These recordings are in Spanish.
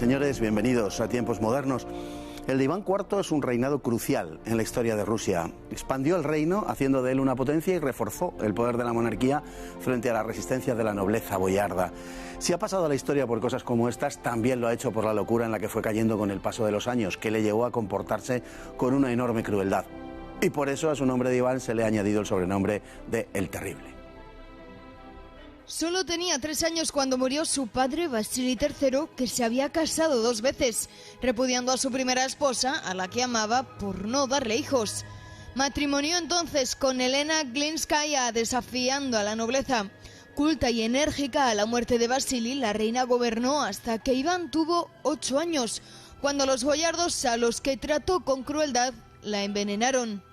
Señores, bienvenidos a Tiempos Modernos. El de Iván IV es un reinado crucial en la historia de Rusia. Expandió el reino, haciendo de él una potencia, y reforzó el poder de la monarquía frente a la resistencia de la nobleza boyarda. Si ha pasado a la historia por cosas como estas, también lo ha hecho por la locura en la que fue cayendo con el paso de los años, que le llevó a comportarse con una enorme crueldad. Y por eso a su nombre de Iván se le ha añadido el sobrenombre de El Terrible. Solo tenía 3 años cuando murió su padre, Vasili III, que se había casado 2 veces, repudiando a su primera esposa, a la que amaba, por no darle hijos. Matrimonió entonces con Elena Glinskaya, desafiando a la nobleza. Culta y enérgica, a la muerte de Vasili, la reina gobernó hasta que Iván tuvo 8 años, cuando los boyardos, a los que trató con crueldad, la envenenaron.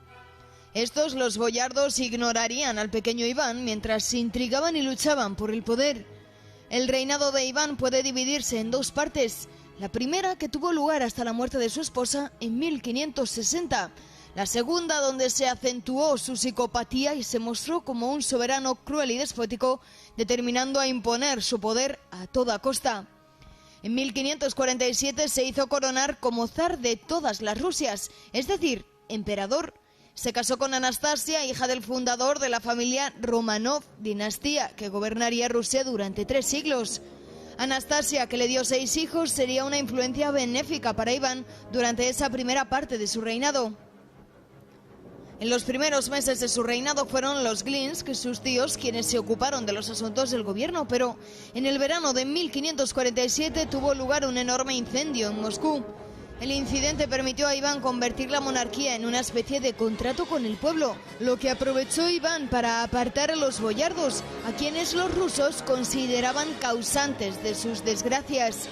Estos, los boyardos, ignorarían al pequeño Iván mientras se intrigaban y luchaban por el poder. El reinado de Iván puede dividirse en 2 partes. La primera, que tuvo lugar hasta la muerte de su esposa en 1560. La segunda, donde se acentuó su psicopatía y se mostró como un soberano cruel y despótico, determinando a imponer su poder a toda costa. En 1547 se hizo coronar como zar de todas las Rusias, es decir, emperador. Se casó con Anastasia, hija del fundador de la familia Romanov, dinastía que gobernaría Rusia durante 3 siglos. Anastasia, que le dio 6 hijos, sería una influencia benéfica para Iván durante esa primera parte de su reinado. En los primeros meses de su reinado fueron los Glinsk, sus tíos, quienes se ocuparon de los asuntos del gobierno, pero en el verano de 1547 tuvo lugar un enorme incendio en Moscú. El incidente permitió a Iván convertir la monarquía en una especie de contrato con el pueblo, lo que aprovechó Iván para apartar a los boyardos, a quienes los rusos consideraban causantes de sus desgracias.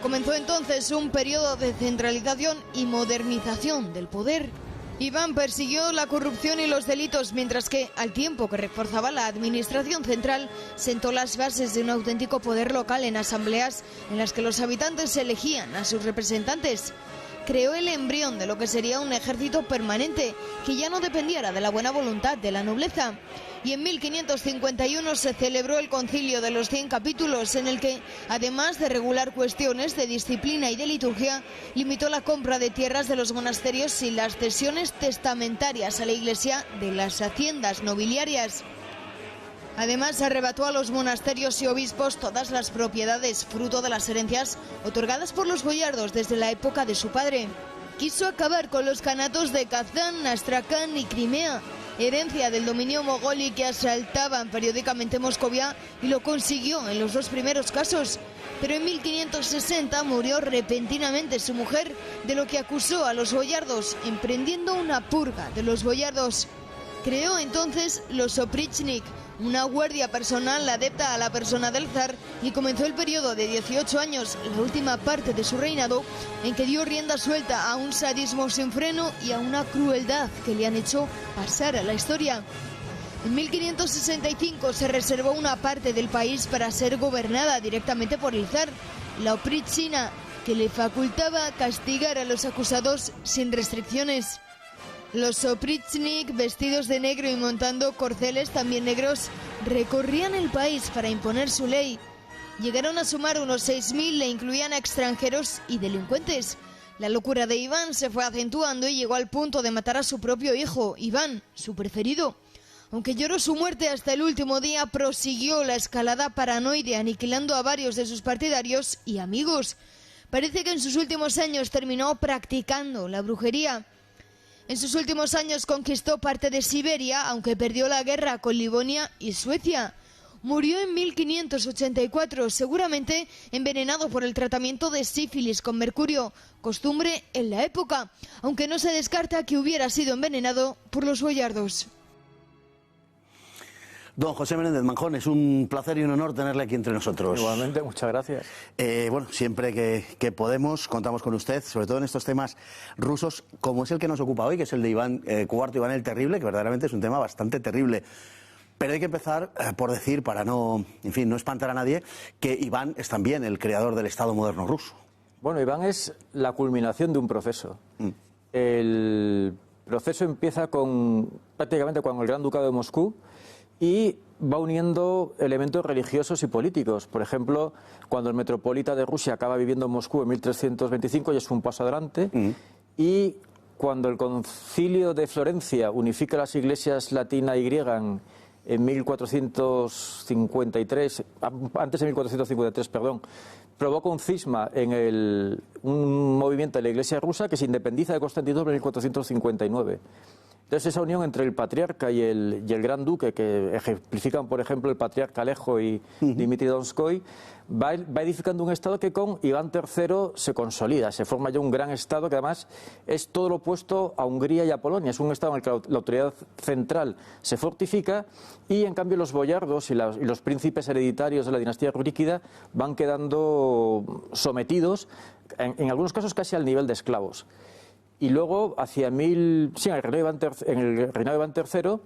Comenzó entonces un periodo de centralización y modernización del poder. Iván persiguió la corrupción y los delitos, mientras que, al tiempo que reforzaba la administración central, sentó las bases de un auténtico poder local en asambleas en las que los habitantes elegían a sus representantes. Creó el embrión de lo que sería un ejército permanente, que ya no dependiera de la buena voluntad de la nobleza. Y en 1551 se celebró el Concilio de los 100 capítulos, en el que, además de regular cuestiones de disciplina y de liturgia, limitó la compra de tierras de los monasterios y las cesiones testamentarias a la Iglesia de las haciendas nobiliarias. Además, arrebató a los monasterios y obispos todas las propiedades, fruto de las herencias otorgadas por los boyardos desde la época de su padre. Quiso acabar con los kanatos de Kazán, Astracán y Crimea, herencia del dominio mogolí que asaltaban periódicamente Moscovia, y lo consiguió en los 2 primeros casos. Pero en 1560 murió repentinamente su mujer, de lo que acusó a los boyardos, emprendiendo una purga de los boyardos. Creó entonces los oprichnik, una guardia personal adepta a la persona del zar, y comenzó el periodo de 18 años, la última parte de su reinado, en que dio rienda suelta a un sadismo sin freno y a una crueldad que le han hecho pasar a la historia. En 1565 se reservó una parte del país para ser gobernada directamente por el zar, la oprichina, que le facultaba castigar a los acusados sin restricciones. Los oprichnik, vestidos de negro y montando corceles también negros, recorrían el país para imponer su ley. Llegaron a sumar unos 6.000 e incluían a extranjeros y delincuentes. La locura de Iván se fue acentuando y llegó al punto de matar a su propio hijo, Iván, su preferido. Aunque lloró su muerte hasta el último día, prosiguió la escalada paranoide, aniquilando a varios de sus partidarios y amigos. Parece que en sus últimos años terminó practicando la brujería. En sus últimos años conquistó parte de Siberia, aunque perdió la guerra con Livonia y Suecia. Murió en 1584, seguramente envenenado por el tratamiento de sífilis con mercurio, costumbre en la época, aunque no se descarta que hubiera sido envenenado por los boyardos. Don José Menéndez Manjón, es un placer y un honor tenerle aquí entre nosotros. Igualmente, muchas gracias. Bueno, siempre que podemos contamos con usted, sobre todo en estos temas rusos, como es el que nos ocupa hoy, que es el de Iván IV, Iván el Terrible, que verdaderamente es un tema bastante terrible. Pero hay que empezar por decir, para no espantar a nadie, que Iván es también el creador del Estado moderno ruso. Bueno, Iván es la culminación de un proceso. El proceso empieza prácticamente con el Gran Ducado de Moscú, y va uniendo elementos religiosos y políticos. Por ejemplo, cuando el metropolita de Rusia acaba viviendo en Moscú en 1325, ya es un paso adelante, y cuando el concilio de Florencia unifica las iglesias latina y griega en 1453, antes de 1453, perdón, provoca un cisma en un movimiento de la Iglesia rusa que se independiza de Constantinopla en 1459. Entonces esa unión entre el patriarca y el gran duque, que ejemplifican por ejemplo el patriarca Alejo y Dmitri Donskoy, va edificando un estado que con Iván III se consolida, se forma ya un gran estado que además es todo lo opuesto a Hungría y a Polonia. Es un estado en el que la autoridad central se fortifica y en cambio los boyardos y los príncipes hereditarios de la dinastía rúrikida van quedando sometidos, en algunos casos casi al nivel de esclavos. Y luego, en el reinado de Iván III,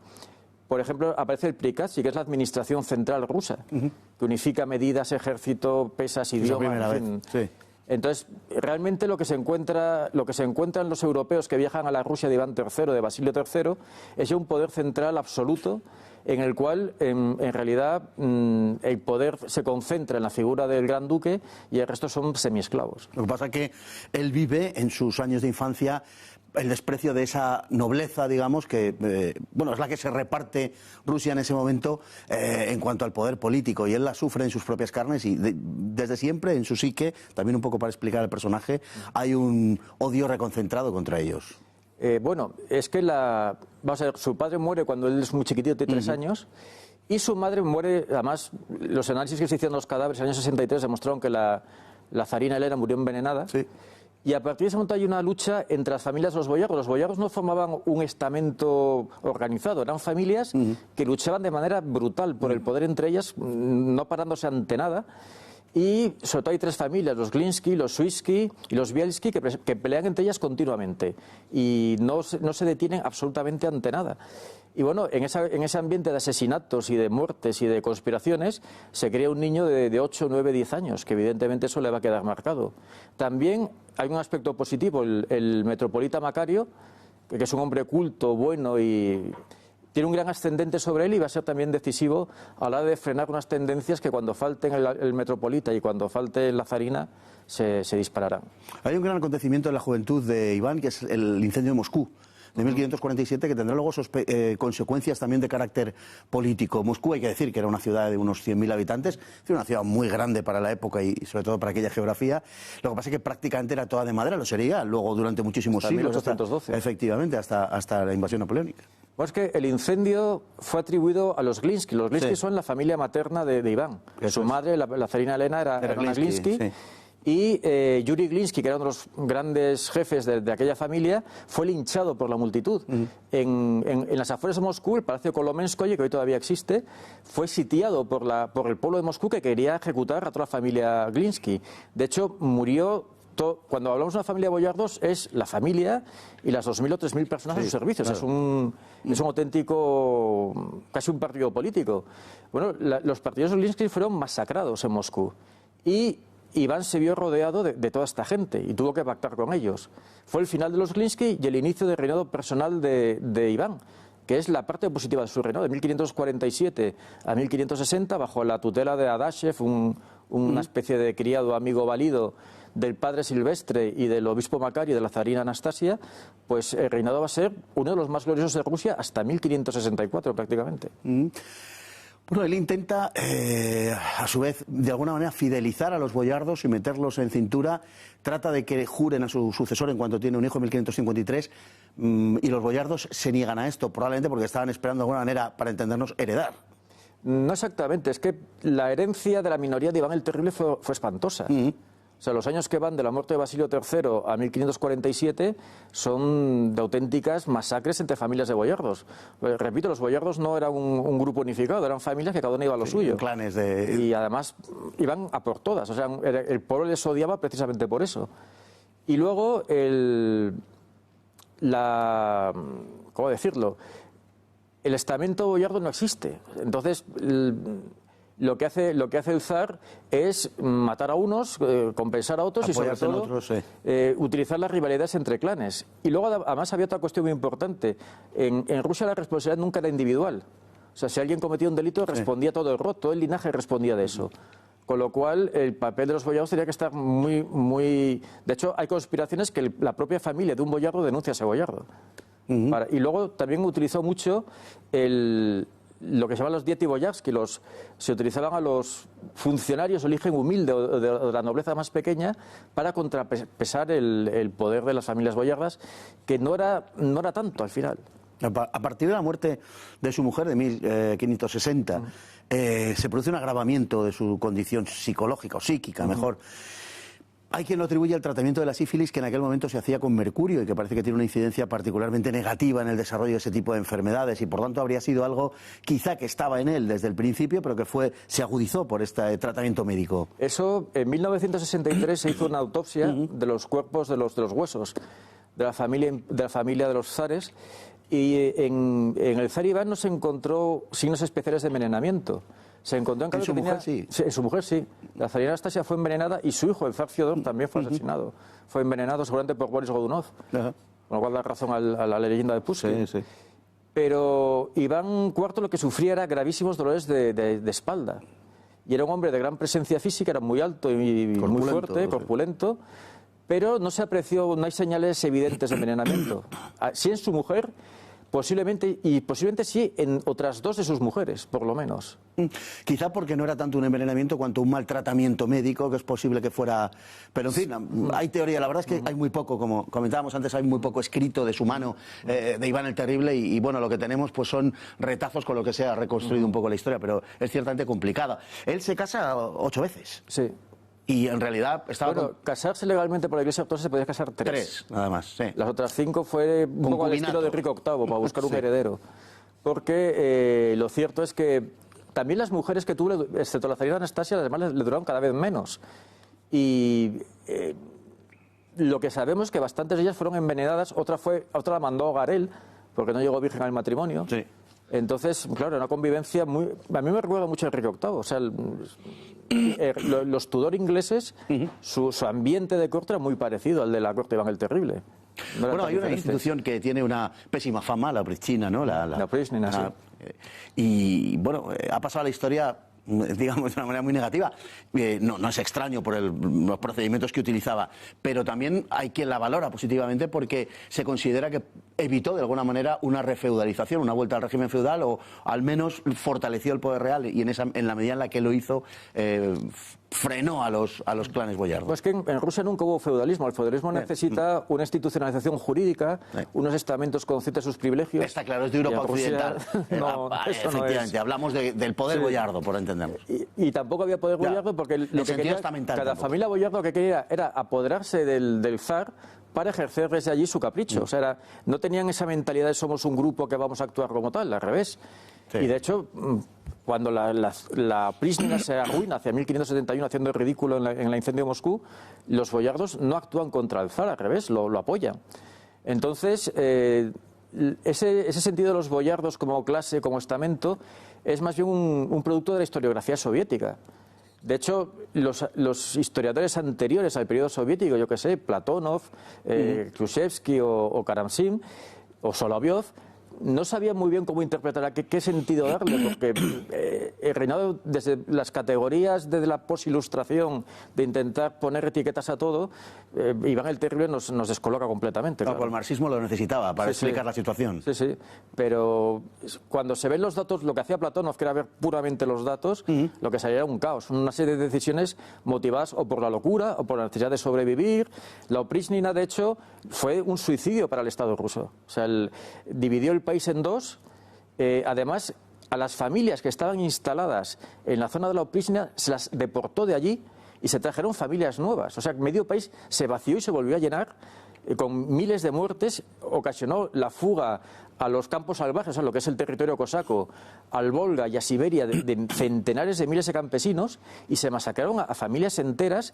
por ejemplo, aparece el Prikazhi, que es la administración central rusa, que unifica medidas, ejército, pesas, idiomas. Sí. Entonces, realmente lo que se encuentran los europeos que viajan a la Rusia de Iván III, de Basilio III, es ya un poder central absoluto en el cual, en realidad, el poder se concentra en la figura del gran duque y el resto son semiesclavos. Lo que pasa es que él vive en sus años de infancia el desprecio de esa nobleza, digamos, que es la que se reparte Rusia en ese momento en cuanto al poder político, y él la sufre en sus propias carnes y desde siempre en su psique, también un poco para explicar al personaje, hay un odio reconcentrado contra ellos. Es que su padre muere cuando él es muy chiquitito, tiene 3 años, y su madre muere, además, los análisis que se hicieron de los cadáveres en el año 63 demostraron que la zarina Elena murió envenenada. Sí. Y a partir de ese momento hay una lucha entre las familias de los boyardos. Los boyardos no formaban un estamento organizado, eran familias que luchaban de manera brutal por el poder entre ellas, no parándose ante nada. Y sobre todo hay 3 familias, los Glinsky, los Suisky y los Bielski, que pelean entre ellas continuamente y no se detienen absolutamente ante nada. Y bueno, en ese ambiente de asesinatos y de muertes y de conspiraciones se crea un niño de 8, 9, 10 años, que evidentemente eso le va a quedar marcado. También hay un aspecto positivo, el metropolita Macario, que es un hombre culto, bueno y tiene un gran ascendente sobre él y va a ser también decisivo a la hora de frenar unas tendencias que cuando falten el metropolita y cuando falte la zarina se dispararán. Hay un gran acontecimiento en la juventud de Iván, que es el incendio de Moscú de 1547, que tendrá luego consecuencias también de carácter político. Moscú, hay que decir que era una ciudad de unos 100.000 habitantes, una ciudad muy grande para la época y sobre todo para aquella geografía. Lo que pasa es que prácticamente era toda de madera, lo sería luego durante muchísimos siglos. 1812. Efectivamente, hasta la invasión napoleónica. Pues que el incendio fue atribuido a los Glinsky. Los Glinsky son la familia materna de Iván. Su madre, la zarina Elena, era una Glinsky. Sí. Y Yuri Glinsky, que era uno de los grandes jefes de aquella familia, fue linchado por la multitud. En las afueras de Moscú, el Palacio Kolomenskoye, que hoy todavía existe, fue sitiado por el pueblo de Moscú, que quería ejecutar a toda la familia Glinsky. De hecho, murió. Cuando hablamos de una familia de boyardos, es la familia y las 2.000 o 3.000 personas a sus servicios. Claro. Es un auténtico, casi un partido político. Bueno, los partidos de Glinsky fueron masacrados en Moscú. Y Iván se vio rodeado de toda esta gente y tuvo que pactar con ellos. Fue el final de los Glinsky y el inicio del reinado personal de Iván, que es la parte positiva de su reinado, de 1547 a 1560, bajo la tutela de Adashev, una especie de criado amigo válido del padre Silvestre y del obispo Macario y de la zarina Anastasia, pues el reinado va a ser uno de los más gloriosos de Rusia hasta 1564 prácticamente. Bueno, él intenta, a su vez, de alguna manera, fidelizar a los boyardos y meterlos en cintura. Trata de que juren a su sucesor en cuanto tiene un hijo en 1553 y los boyardos se niegan a esto, probablemente porque estaban esperando de alguna manera, para entendernos, heredar. No exactamente, es que la herencia de la minoría de Iván el Terrible fue espantosa. O sea, los años que van de la muerte de Basilio III a 1547 son de auténticas masacres entre familias de boyardos. Repito, los boyardos no eran un grupo unificado, eran familias que cada uno iba a lo suyo. Clanes Y además iban a por todas. O sea, el pueblo les odiaba precisamente por eso. Y luego ¿cómo decirlo? El estamento boyardo no existe. Entonces, lo que hace el zar es matar a unos, compensar a otros y sobre todo utilizar las rivalidades entre clanes. Y luego además había otra cuestión muy importante. En Rusia la responsabilidad nunca era individual. O sea, si alguien cometía un delito, respondía todo el rod, todo el linaje respondía de eso. Con lo cual, el papel de los boyardos tenía que estar muy... De hecho, hay conspiraciones que la propia familia de un boyardo denuncia a ese boyardo. Y luego también utilizó mucho lo que se llaman los dieti boyards, que se utilizaban a los funcionarios de origen humilde o de la nobleza más pequeña para contrapesar el poder de las familias boyardas, que no era tanto al final. A partir de la muerte de su mujer de 1560, se produce un agravamiento de su condición psicológica o psíquica, mejor. Hay quien lo atribuye al tratamiento de la sífilis, que en aquel momento se hacía con mercurio y que parece que tiene una incidencia particularmente negativa en el desarrollo de ese tipo de enfermedades, y por tanto habría sido algo quizá que estaba en él desde el principio, pero que se agudizó por este tratamiento médico. Eso, en 1963 se hizo una autopsia de los cuerpos de los huesos de la familia de los zares, y en el zar Iván no se encontró signos especiales de envenenamiento. Se encontró en su mujer, sí. En su mujer, sí. La zarina Anastasia fue envenenada y su hijo, el zar Fiodor, también fue asesinado. Fue envenenado seguramente por Boris Godunov, con lo cual da razón a la leyenda de Pushkin. Sí. Pero Iván IV lo que sufría era gravísimos dolores de espalda. Y era un hombre de gran presencia física, era muy alto y muy fuerte, corpulento, pero no se apreció, no hay señales evidentes de envenenamiento. Sí en su mujer, posiblemente sí en otras dos de sus mujeres, por lo menos. Quizá porque no era tanto un envenenamiento cuanto un maltratamiento médico, que es posible que fuera... Pero en fin, hay teoría. La verdad es que hay muy poco, como comentábamos antes, hay muy poco escrito de su mano, de Iván el Terrible, y bueno, lo que tenemos pues son retazos con lo que se ha reconstruido un poco la historia, pero es ciertamente complicada. Él se casa 8 veces. Sí. Y en realidad estaba... casarse legalmente por la Iglesia Ortodoxa se podía casar 3. 3, nada más, sí. Las otras 5 fue un poco al estilo de Enrique VIII, para buscar un heredero. Porque lo cierto es que también las mujeres que tuvo, excepto la zarina Anastasia, además le duraron cada vez menos. Y lo que sabemos es que bastantes de ellas fueron envenenadas, otra la mandó Garel, porque no llegó virgen al matrimonio. Sí. Entonces, claro, una convivencia muy... A mí me recuerda mucho a Enrique VIII. O sea, los Tudor ingleses, su ambiente de corte era muy parecido al de la corte de Iván el Terrible. Bueno, hay una institución que tiene una pésima fama, la Oprichnina, ¿no? La Oprichnina, sí. Y bueno, ha pasado a la historia, digamos, de una manera muy negativa. No es extraño por los procedimientos que utilizaba, pero también hay quien la valora positivamente porque se considera que evitó de alguna manera una refeudalización, una vuelta al régimen feudal, o al menos fortaleció el poder real, y en la medida en la que lo hizo frenó a los clanes boyardos. Pues que en Rusia nunca hubo feudalismo. El feudalismo necesita una institucionalización jurídica, unos estamentos con ciertos sus privilegios. Está claro, es de Europa Occidental. Efectivamente, hablamos del poder boyardo, por entendernos. Y tampoco había poder boyardo porque lo que quería, cada familia boyardo lo que quería era apoderarse del zar para ejercer desde allí su capricho. O sea, no tenían esa mentalidad de somos un grupo que vamos a actuar como tal, al revés. Sí. Y de hecho, cuando la Oprichnina se arruina hacia 1571 haciendo el ridículo en el incendio de Moscú, los boyardos no actúan contra el zar, al revés, lo apoyan. Entonces, ese sentido de los boyardos como clase, como estamento, es más bien un producto de la historiografía soviética. De hecho, los historiadores anteriores al periodo soviético, yo que sé, Platonov, Khrushchevsky o Karamzin o Solovyov, no sabía muy bien cómo interpretar, qué sentido darle, porque el reinado, desde las categorías de la posilustración, de intentar poner etiquetas a todo, Iván el Terrible nos descoloca completamente. Claro. El marxismo lo necesitaba para explicar la situación. Sí, pero cuando se ven los datos, lo que hacía Platónov, que era ver puramente los datos, lo que salía era un caos, una serie de decisiones motivadas o por la locura o por la necesidad de sobrevivir. La Oprichnina, de hecho, fue un suicidio para el Estado ruso. O sea, dividió el país en dos. Además, a las familias que estaban instaladas en la zona de la Oprichnina se las deportó de allí y se trajeron familias nuevas. O sea, medio país se vació y se volvió a llenar con miles de muertes. Ocasionó la fuga a los campos salvajes, o sea, lo que es el territorio cosaco, al Volga y a Siberia, de centenares de miles de campesinos, y se masacraron a familias enteras,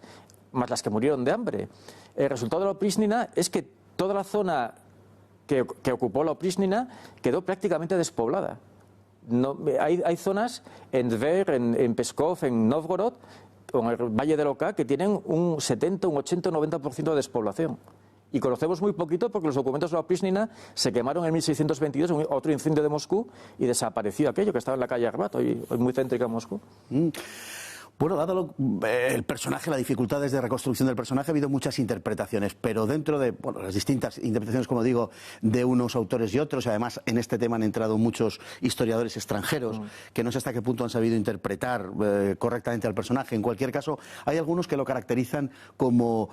más las que murieron de hambre. El resultado de la Oprichnina es que toda la zona que ocupó la Oprichnina quedó prácticamente despoblada. No, hay zonas en Tver, en Pskov, en Novgorod, o en el Valle del Oka, que tienen un 70, un 80, un 90% de despoblación. Y conocemos muy poquito porque los documentos de la Oprísnina se quemaron en 1622 en otro incendio de Moscú y desapareció aquello que estaba en la calle Arbat, hoy muy céntrica en Moscú. Bueno, dado el personaje, las dificultades de reconstrucción del personaje, ha habido muchas interpretaciones, pero dentro de las distintas interpretaciones, como digo, de unos autores y otros, y además en este tema han entrado muchos historiadores extranjeros que no sé hasta qué punto han sabido interpretar correctamente al personaje. En cualquier caso, hay algunos que lo caracterizan como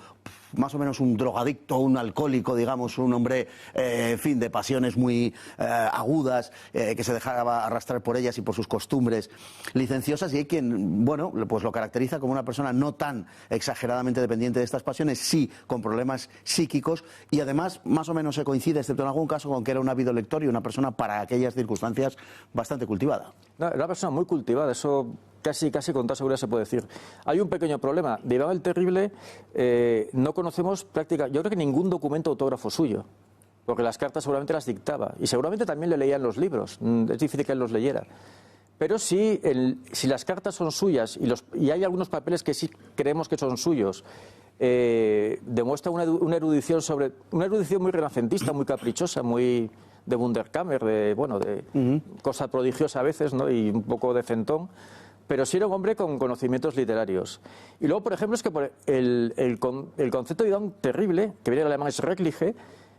más o menos un drogadicto, un alcohólico, digamos, un hombre, en fin, de pasiones muy agudas, que se dejaba arrastrar por ellas y por sus costumbres licenciosas, y hay quien, bueno, pues lo caracteriza como una persona no tan exageradamente dependiente de estas pasiones, sí con problemas psíquicos, y además más o menos se coincide, excepto en algún caso, con que era un ávido lector y una persona para aquellas circunstancias bastante cultivada. No, era una persona muy cultivada, eso casi con toda seguridad se puede decir. Hay un pequeño problema. De Iván el Terrible no conocemos prácticamente, yo creo que ningún documento autógrafo suyo, porque las cartas seguramente las dictaba y seguramente también le leían los libros. Es difícil que él los leyera. Pero si las cartas son suyas y hay algunos papeles que sí creemos que son suyos, demuestra una erudición muy renacentista, muy caprichosa, muy de Wunderkammer, de cosa prodigiosa a veces, ¿no? Y un poco de centón. Pero sí era un hombre con conocimientos literarios. Y luego, por ejemplo, es que el concepto de Iván Terrible, que viene del alemán Schreckliche,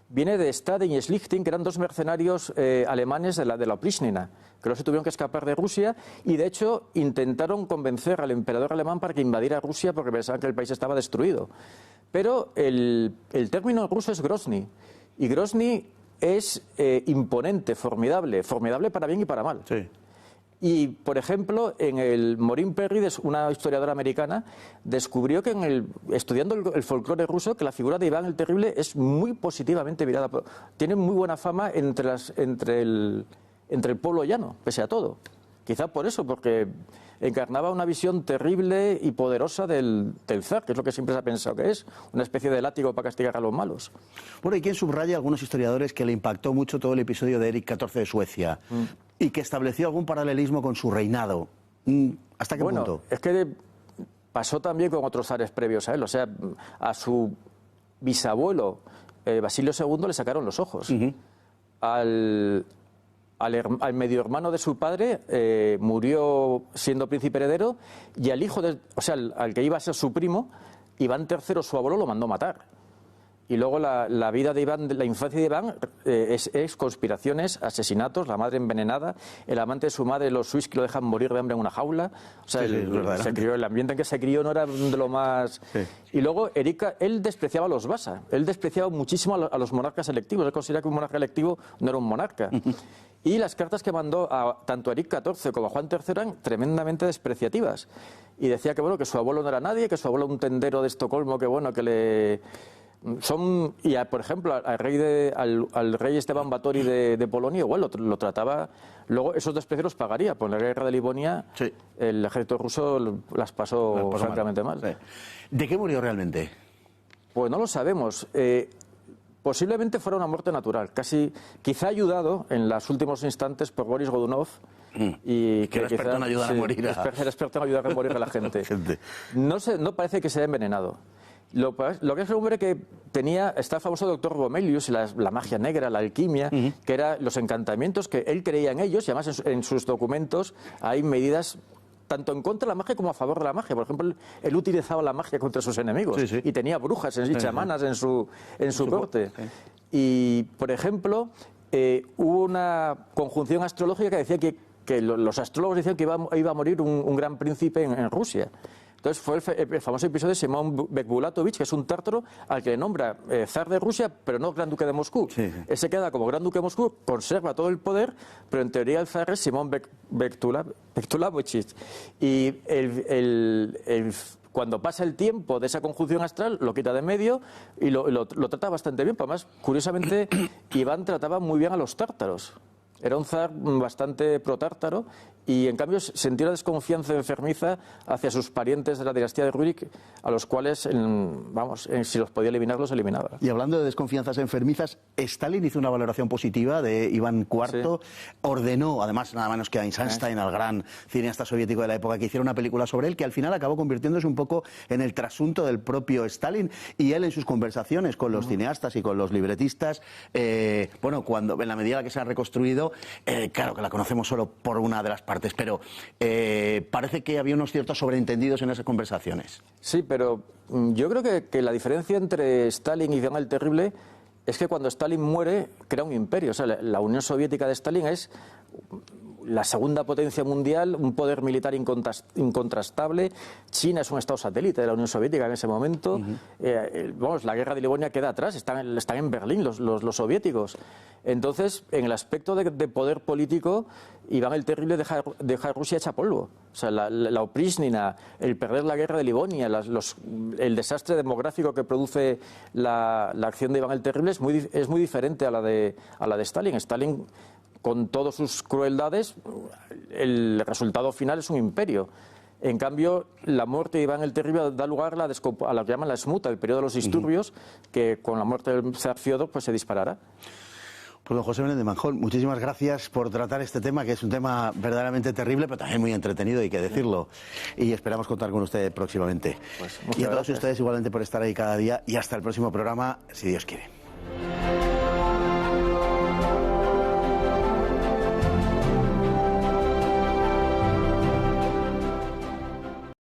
viene de Staden y Schlichting, que eran dos mercenarios alemanes de la Oprísnina, que luego se tuvieron que escapar de Rusia y, de hecho, intentaron convencer al emperador alemán para que invadiera Rusia porque pensaban que el país estaba destruido. Pero el término ruso es Grozny, y Grozny es imponente, formidable para bien y para mal. Sí. Y, por ejemplo, en el Maureen Perry, una historiadora americana, descubrió que estudiando el folclore ruso, que la figura de Iván el Terrible es muy positivamente virada. Tiene muy buena fama entre el pueblo llano, pese a todo. Quizá por eso, porque encarnaba una visión terrible y poderosa del zar, que es lo que siempre se ha pensado que es, una especie de látigo para castigar a los malos. Bueno, hay quien subraya a algunos historiadores que le impactó mucho todo el episodio de Eric XIV de Suecia y que estableció algún paralelismo con su reinado. ¿Hasta qué punto? Es que pasó también con otros zares previos a él. O sea, a su bisabuelo, Basilio II, le sacaron los ojos. Al medio hermano de su padre murió siendo príncipe heredero, y al hijo, al que iba a ser su primo, Iván III, su abuelo, lo mandó matar. Y luego la vida de Iván, la infancia de Iván, es conspiraciones, asesinatos, la madre envenenada, el amante de su madre, los suizos que lo dejan morir de hambre en una jaula. O sea, el ambiente en que se crió no era de lo más... Sí. Y luego él despreciaba a los Vasa, él despreciaba muchísimo a los monarcas electivos, él considera que un monarca electivo no era un monarca. Y las cartas que mandó tanto a Eric XIV como a Juan III eran tremendamente despreciativas. Y decía que su abuelo no era nadie, que su abuelo un tendero de Estocolmo, que le... por ejemplo, al rey Esteban Báthory de Polonia, igual lo trataba. Luego esos desprecios los pagaría. Por la guerra de Livonia, sí, el ejército ruso las pasó francamente mal. Sí. ¿De qué murió realmente? Pues no lo sabemos. Posiblemente fuera una muerte natural, quizá ayudado en los últimos instantes por Boris Godunov. Y que era experto en ayudar a morir. Era experto en ayudar a morir a la gente. No parece que se haya envenenado. Lo que es un hombre que está el famoso doctor Bomelius, la magia negra, la alquimia, que eran los encantamientos, que él creía en ellos, y además en sus documentos hay medidas tanto en contra de la magia como a favor de la magia. Por ejemplo, él utilizaba la magia contra sus enemigos, y tenía brujas y chamanas en su corte. Sí. Y, por ejemplo, hubo una conjunción astrológica que decía que los astrólogos decían que iba a morir un gran príncipe en Rusia. Entonces fue el famoso episodio de Simón Bekbulatovich, que es un tártaro al que le nombra zar de Rusia, pero no gran duque de Moscú. Sí. Él se queda como gran duque de Moscú, conserva todo el poder, pero en teoría el zar es Simón Bektulavich. Y cuando pasa el tiempo de esa conjunción astral, lo quita de medio y lo trata bastante bien. Además, curiosamente, Iván trataba muy bien a los tártaros. Era un zar bastante protártaro y, en cambio, sentía una desconfianza enfermiza hacia sus parientes de la dinastía de Rurik, a los cuales, si los podía eliminar, los eliminaba. Y hablando de desconfianzas enfermizas, Stalin hizo una valoración positiva de Iván IV, ordenó, además, nada menos que a Eisenstein, al gran cineasta soviético de la época, que hiciera una película sobre él, que al final acabó convirtiéndose un poco en el trasunto del propio Stalin, y él en sus conversaciones con los cineastas y con los libretistas, cuando en la medida en la que se ha reconstruido, claro que la conocemos solo por una de las partes, pero parece que había unos ciertos sobreentendidos en esas conversaciones. Sí, pero yo creo que la diferencia entre Stalin y Iván el Terrible es que cuando Stalin muere crea un imperio. O sea, la Unión Soviética de Stalin es la segunda potencia mundial, un poder militar incontrastable. China es un estado satélite de la Unión Soviética en ese momento. La guerra de Livonia queda atrás, están en Berlín los soviéticos. Entonces, en el aspecto de poder político, Iván el Terrible deja a Rusia hecha polvo. O sea, la Oprísnina, el perder la guerra de Livonia, el desastre demográfico que produce la acción de Iván el Terrible es muy diferente a la de Stalin. Stalin, con todas sus crueldades, el resultado final es un imperio. En cambio, la muerte de Iván el Terrible da lugar a lo que llaman la Smuta, el periodo de los disturbios, que con la muerte del zar Fiódor pues se disparará. Pues don José Menéndez Manjón, muchísimas gracias por tratar este tema, que es un tema verdaderamente terrible, pero también muy entretenido, hay que decirlo. Y esperamos contar con usted próximamente. Pues y a todos ustedes igualmente por estar ahí cada día, y hasta el próximo programa, si Dios quiere.